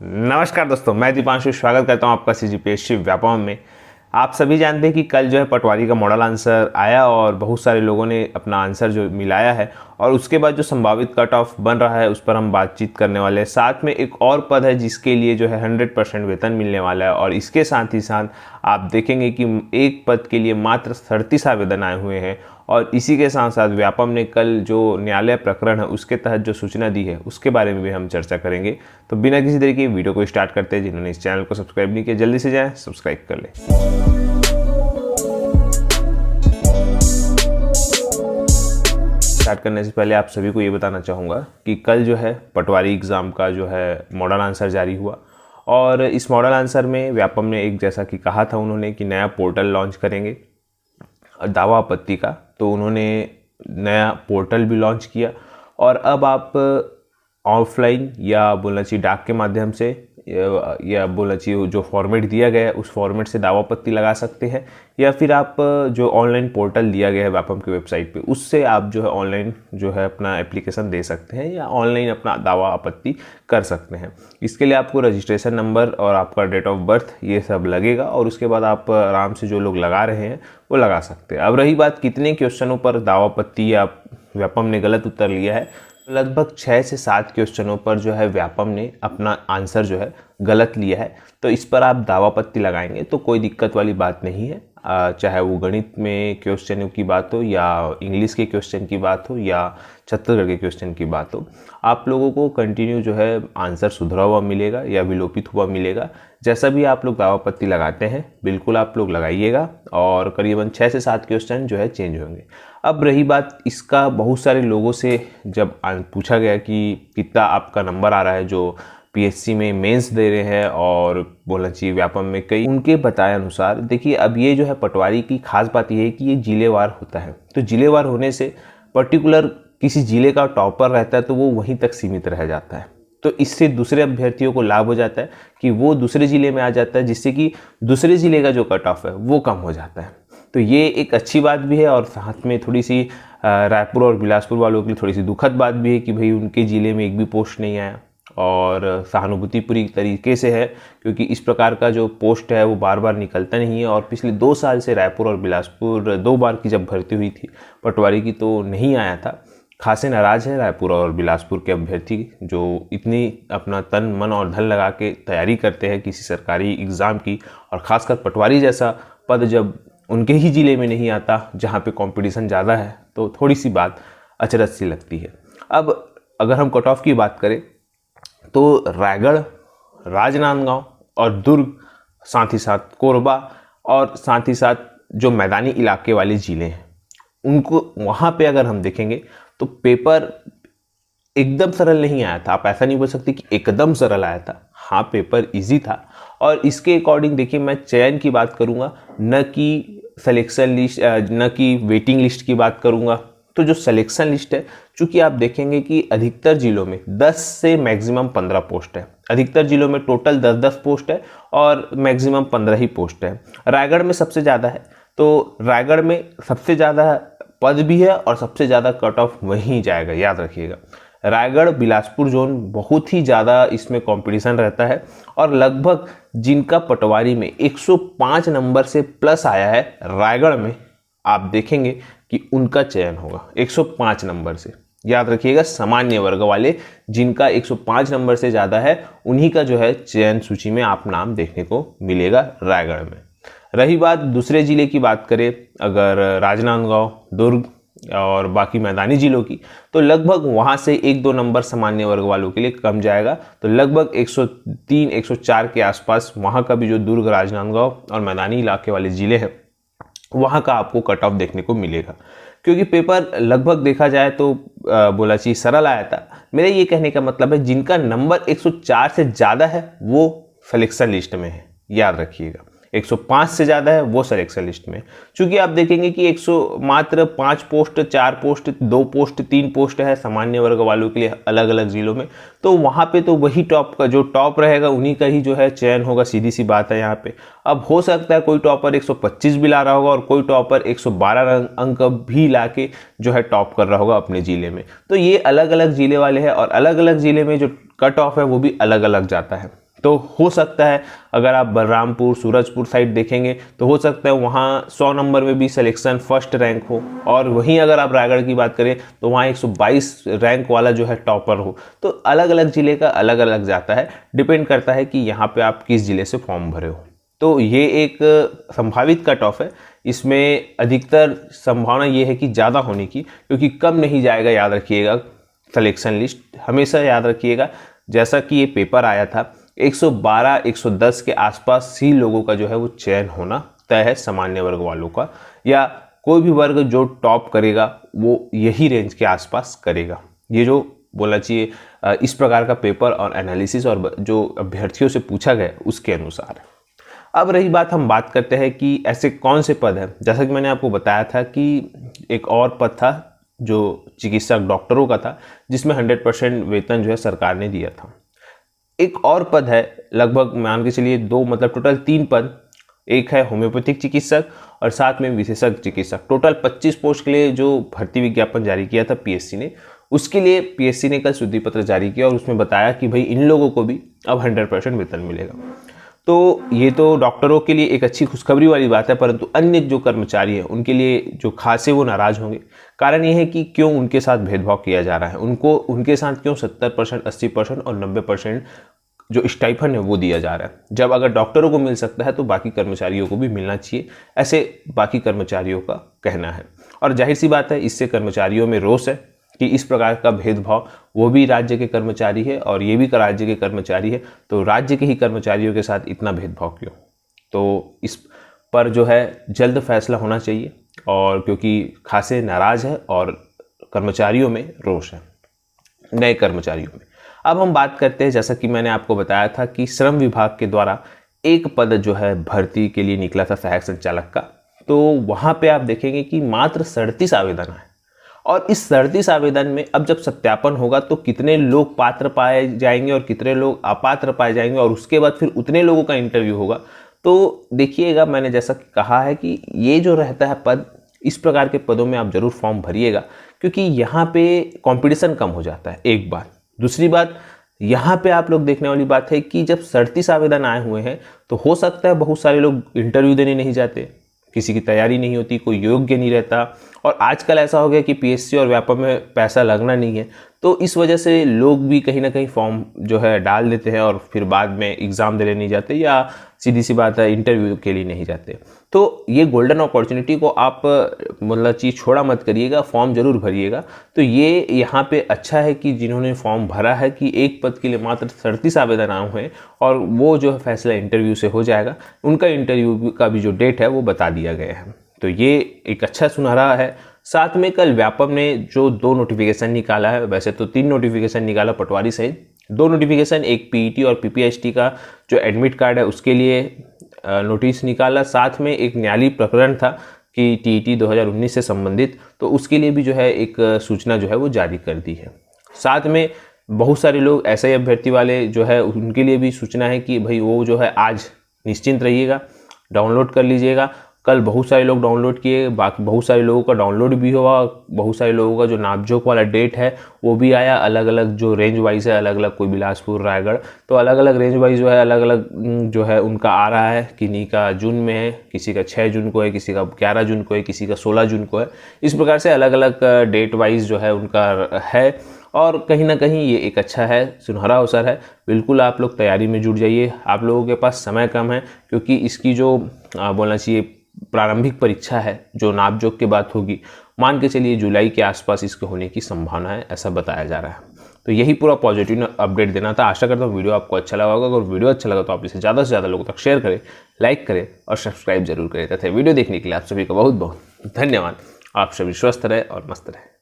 नमस्कार दोस्तों, मैं दीपांशु स्वागत करता हूं आपका सीजीपीएससी व्यापम में। आप सभी जानते हैं कि कल जो है पटवारी का मॉडल आंसर आया और बहुत सारे लोगों ने अपना आंसर जो मिलाया है और उसके बाद जो संभावित कट ऑफ बन रहा है उस पर हम बातचीत करने वाले हैं। साथ में एक और पद है जिसके लिए जो है 100% वेतन मिलने वाला है और इसके साथ ही साथ आप देखेंगे कि एक पद के लिए मात्र 37 आवेदन आए हुए हैं। और इसी के साथ साथ व्यापम ने कल जो न्यायालय प्रकरण है उसके तहत जो सूचना दी है उसके बारे में भी हम चर्चा करेंगे। तो बिना किसी तरीके की वीडियो को स्टार्ट करते हैं। जिन्होंने इस चैनल को सब्सक्राइब नहीं किया जल्दी से जाएं, सब्सक्राइब कर लें। स्टार्ट करने से पहले आप सभी को ये बताना चाहूँगा कि कल जो है पटवारी एग्ज़ाम का जो है मॉडल आंसर जारी हुआ और इस मॉडल आंसर में व्यापम ने एक जैसा कि कहा था उन्होंने कि नया पोर्टल लॉन्च करेंगे दावा आपत्ति का, तो उन्होंने नया पोर्टल भी लॉन्च किया और अब आप ऑफलाइन या बोलना चाहिए डाक के माध्यम से या बोलना चाहिए जो फॉर्मेट दिया गया है उस फॉर्मेट से दावा आपत्ति लगा सकते हैं या फिर आप जो ऑनलाइन पोर्टल दिया गया है व्यापम की वेबसाइट पे उससे आप जो है ऑनलाइन जो है अपना एप्लीकेशन दे सकते हैं या ऑनलाइन अपना दावा आपत्ति कर सकते हैं। इसके लिए आपको रजिस्ट्रेशन नंबर और आपका डेट ऑफ बर्थ ये सब लगेगा और उसके बाद आप आराम से जो लोग लगा रहे हैं वो लगा सकते हैं। अब रही बात कितने क्वेश्चनों पर दावा आपत्ति या व्यापम ने गलत उत्तर लिया है, लगभग 6 से 7 क्वेश्चनों पर जो है व्यापम ने अपना आंसर जो है गलत लिया है। तो इस पर आप दावा आपत्ति लगाएंगे तो कोई दिक्कत वाली बात नहीं है, चाहे वो गणित में क्वेश्चनों की बात हो या इंग्लिश के क्वेश्चन की बात हो या छत्तीसगढ़ के क्वेश्चन की बात हो, आप लोगों को कंटिन्यू जो है आंसर सुधरा हुआ मिलेगा या विलोपित हुआ मिलेगा। जैसा भी आप लोग दावा आपत्ति लगाते हैं बिल्कुल आप लोग लगाइएगा और करीबन 6 से 7 क्वेश्चन जो है चेंज होंगे। अब रही बात इसका, बहुत सारे लोगों से जब पूछा गया कि कितना आपका नंबर आ रहा है जो पीएससी में मेंस दे रहे हैं और बोलना चाहिए व्यापम में कई, उनके बताए अनुसार देखिए अब ये जो है पटवारी की खास बात ये है कि ये जिलेवार होता है। तो जिलेवार होने से पर्टिकुलर किसी जिले का टॉपर रहता है तो वो वहीं तक सीमित रह जाता है। तो इससे दूसरे अभ्यर्थियों को लाभ हो जाता है कि वो दूसरे जिले में आ जाता है जिससे कि दूसरे जिले का जो कट ऑफ है वो कम हो जाता है। तो ये एक अच्छी बात भी है और साथ में थोड़ी सी रायपुर और बिलासपुर वालों के लिए थोड़ी सी दुखद बात भी है कि भाई उनके ज़िले में एक भी पोस्ट नहीं आया और सहानुभूति पूरी तरीके से है क्योंकि इस प्रकार का जो पोस्ट है वो बार बार निकलता नहीं है और पिछले 2 साल से रायपुर और बिलासपुर 2 बार की जब भर्ती हुई थी पटवारी की तो नहीं आया था। खासे नाराज़ है रायपुर और बिलासपुर के अभ्यर्थी जो इतनी अपना तन मन और धन लगा के तैयारी करते हैं किसी सरकारी एग्ज़ाम की और ख़ासकर पटवारी जैसा पद जब उनके ही ज़िले में नहीं आता जहाँ पे कंपटीशन ज़्यादा है तो थोड़ी सी बात अचरज सी लगती है। अब अगर हम कट ऑफ की बात करें तो रायगढ़, राजनांदगांव और दुर्ग, साथ ही साथ कोरबा और साथ ही साथ जो मैदानी इलाके वाले ज़िले हैं उनको वहाँ पे अगर हम देखेंगे तो पेपर एकदम सरल नहीं आया था। आप ऐसा नहीं बोल सकते कि एकदम सरल आया था, हाँ पेपर इजी था। और इसके अकॉर्डिंग देखिए मैं चयन की बात करूँगा न कि सिलेक्शन लिस्ट न कि वेटिंग लिस्ट की बात करूँगा। तो जो सिलेक्शन लिस्ट है चूँकि आप देखेंगे कि अधिकतर जिलों में 10 से मैक्सिमम 15 पोस्ट है। अधिकतर जिलों में टोटल 10-10 पोस्ट है और मैक्सिमम 15 ही पोस्ट है। रायगढ़ में सबसे ज़्यादा है, तो रायगढ़ में सबसे ज़्यादा पद भी है और सबसे ज़्यादा कट ऑफ वहीं जाएगा, याद रखिएगा। रायगढ़ बिलासपुर जोन बहुत ही ज़्यादा इसमें कंपटीशन रहता है और लगभग जिनका पटवारी में 105 नंबर से प्लस आया है रायगढ़ में, आप देखेंगे कि उनका चयन होगा 105 नंबर से। याद रखिएगा सामान्य वर्ग वाले जिनका 105 नंबर से ज़्यादा है उन्हीं का जो है चयन सूची में आप नाम देखने को मिलेगा रायगढ़ में। रही बात दूसरे ज़िले की बात करें अगर राजनांदगांव, दुर्ग और बाकी मैदानी ज़िलों की, तो लगभग वहाँ से 1-2 नंबर सामान्य वर्ग वालों के लिए कम जाएगा। तो लगभग 103-104 के आसपास वहाँ का भी जो दुर्ग, राजनांदगांव और मैदानी इलाके वाले ज़िले हैं वहाँ का आपको कट ऑफ देखने को मिलेगा। क्योंकि पेपर लगभग देखा जाए तो बोला चाहिए सरल आया था। मेरे ये कहने का मतलब है जिनका नंबर 104 से ज़्यादा है वो सिलेक्शन लिस्ट में है, याद रखिएगा। 105 से ज़्यादा है वो सिलेक्शन लिस्ट में। चूँकि आप देखेंगे कि मात्र 5 पोस्ट, 4 पोस्ट, 2 पोस्ट, 3 पोस्ट है सामान्य वर्ग वालों के लिए अलग अलग ज़िलों में, तो वहाँ पे तो वही टॉप का जो टॉप रहेगा उन्हीं का ही जो है चयन होगा, सीधी सी बात है यहाँ पे। अब हो सकता है कोई टॉपर 125 भी ला रहा होगा और कोई टॉपर 112 अंक भी ला के जो है टॉप कर रहा होगा अपने ज़िले में। तो ये अलग अलग ज़िले वाले हैं और अलग अलग ज़िले में जो कट ऑफ है वो भी अलग अलग जाता है। तो हो सकता है अगर आप बलरामपुर सूरजपुर साइड देखेंगे तो हो सकता है वहाँ 100 नंबर में भी सिलेक्शन फर्स्ट रैंक हो, और वहीं अगर आप रायगढ़ की बात करें तो वहाँ 122 रैंक वाला जो है टॉपर हो। तो अलग अलग ज़िले का अलग अलग जाता है, डिपेंड करता है कि यहाँ पे आप किस ज़िले से फॉर्म भरे हो। तो ये एक संभावित कट ऑफ है, इसमें अधिकतर संभावना ये है कि ज़्यादा होने की, क्योंकि कम नहीं जाएगा। याद रखिएगा सिलेक्शन लिस्ट हमेशा याद रखिएगा, जैसा कि ये पेपर आया था 112-110 के आसपास ही लोगों का जो है वो चयन होना तय है, सामान्य वर्ग वालों का, या कोई भी वर्ग जो टॉप करेगा वो यही रेंज के आसपास करेगा। ये जो बोलना चाहिए इस प्रकार का पेपर और एनालिसिस और जो अभ्यर्थियों से पूछा गया उसके अनुसार। अब रही बात, हम बात करते हैं कि ऐसे कौन से पद हैं। जैसा कि मैंने आपको बताया था कि एक और पद था जो चिकित्सक डॉक्टरों का था, जिसमें 100% वेतन जो है सरकार ने दिया था। एक और पद है, लगभग मान के चलिए 2, मतलब टोटल 3 पद। एक है होम्योपैथिक चिकित्सक और साथ में विशेषज्ञ चिकित्सक। टोटल 25 पोस्ट के लिए जो भर्ती विज्ञापन जारी किया था पीएससी ने, उसके लिए पीएससी ने कल शुद्धि पत्र जारी किया और उसमें बताया कि भाई इन लोगों को भी अब 100% वेतन मिलेगा। तो ये तो डॉक्टरों के लिए एक अच्छी खुशखबरी वाली बात है, परंतु अन्य जो कर्मचारी हैं उनके लिए जो खासे वो नाराज होंगे। कारण ये है कि क्यों उनके साथ भेदभाव किया जा रहा है, उनके साथ क्यों 70%, 80% और 90% जो स्टाइफन है वो दिया जा रहा है। जब अगर डॉक्टरों को मिल सकता है तो बाकी कर्मचारियों को भी मिलना चाहिए, ऐसे बाकी कर्मचारियों का कहना है। और जाहिर सी बात है, इससे कर्मचारियों में रोष है कि इस प्रकार का भेदभाव, वो भी राज्य के कर्मचारी है और ये भी राज्य के कर्मचारी है, तो राज्य के ही कर्मचारियों के साथ इतना भेदभाव क्यों। तो इस पर जो है जल्द फैसला होना चाहिए, और क्योंकि खासे नाराज है और कर्मचारियों में रोष है, नए कर्मचारियों में। अब हम बात करते हैं, जैसा कि मैंने आपको बताया था कि श्रम विभाग के द्वारा एक पद जो है भर्ती के लिए निकला था सहायक संचालक का। तो वहाँ पे आप देखेंगे कि मात्र 37 आवेदन है, और इस 37 आवेदन में अब जब सत्यापन होगा तो कितने लोग पात्र पाए जाएंगे और कितने लोग अपात्र पाए जाएंगे, और उसके बाद फिर उतने लोगों का इंटरव्यू होगा। तो देखिएगा, मैंने जैसा कहा है कि ये जो रहता है पद, इस प्रकार के पदों में आप जरूर फॉर्म भरिएगा, क्योंकि यहाँ पे कंपटीशन कम हो जाता है, एक बात। दूसरी बात, यहाँ पे आप लोग देखने वाली बात है कि जब 37 आवेदन आए हुए हैं तो हो सकता है बहुत सारे लोग इंटरव्यू देने नहीं जाते, किसी की तैयारी नहीं होती, कोई योग्य नहीं रहता, और आजकल ऐसा हो गया कि पीएससी और व्यापम में पैसा लगना नहीं है, तो इस वजह से लोग भी कहीं ना कहीं फॉर्म जो है डाल देते हैं और फिर बाद में एग्ज़ाम देने नहीं जाते, या सीधी सी बात है इंटरव्यू के लिए नहीं जाते। तो ये गोल्डन अपॉर्चुनिटी को आप मतलब चीज़ छोड़ा मत करिएगा, फॉर्म जरूर भरिएगा। तो ये यहाँ पे अच्छा है कि जिन्होंने फॉर्म भरा है कि एक पद के लिए मात्र 37 आवेदन आए हुए हैं, और वो जो है फैसला इंटरव्यू से हो जाएगा। उनका इंटरव्यू का भी जो डेट है वो बता दिया गया है, तो ये एक अच्छा सुनहरा है। साथ में कल व्यापम ने जो 2 नोटिफिकेशन निकाला है, वैसे तो 3 नोटिफिकेशन निकाला पटवारी सहित, 2 नोटिफिकेशन, एक पीईटी और पीपीएचटी का जो एडमिट कार्ड है उसके लिए नोटिस निकाला। साथ में एक न्यायालयी प्रकरण था कि टीईटी 2019 से संबंधित, तो उसके लिए भी जो है एक सूचना जो है वो जारी कर दी है। साथ में बहुत सारे लोग ऐसे अभ्यर्थी वाले जो है उनके लिए भी सूचना है कि भाई वो जो है आज निश्चिंत रहिएगा, डाउनलोड कर लीजिएगा। कल बहुत सारे लोग डाउनलोड किए, बाकी बहुत सारे लोगों का डाउनलोड भी हुआ, बहुत सारे लोगों का जो नापजोक वाला डेट है वो भी आया। अलग अलग जो रेंज वाइज है, अलग अलग, कोई बिलासपुर, रायगढ़, तो अलग अलग रेंज वाइज जो है अलग अलग जो है उनका आ रहा है। किन्हीं का जून में है, किसी का 6 जून को है, किसी का 11 जून को है, किसी का 16 जून को है। इस प्रकार से अलग अलग डेट वाइज जो है उनका है, और कहीं ना कहीं ये एक अच्छा है, सुनहरा अवसर है। बिल्कुल आप लोग तैयारी में जुट जाइए। आप लोगों के पास समय कम है, क्योंकि इसकी जो बोलना चाहिए प्रारंभिक परीक्षा है जो नापजोक के बाद होगी, मान के चलिए जुलाई के आसपास इसके होने की संभावना है, ऐसा बताया जा रहा है। तो यही पूरा पॉजिटिव अपडेट देना था। आशा करता हूँ वीडियो आपको अच्छा लगा होगा। अगर वीडियो अच्छा लगा तो आप इसे ज़्यादा से ज़्यादा लोगों तक शेयर करें, लाइक करें और सब्सक्राइब जरूर करें। तथा वीडियो देखने के लिए आप सभी का बहुत बहुत धन्यवाद। आप सभी स्वस्थ रहे और मस्त रहे।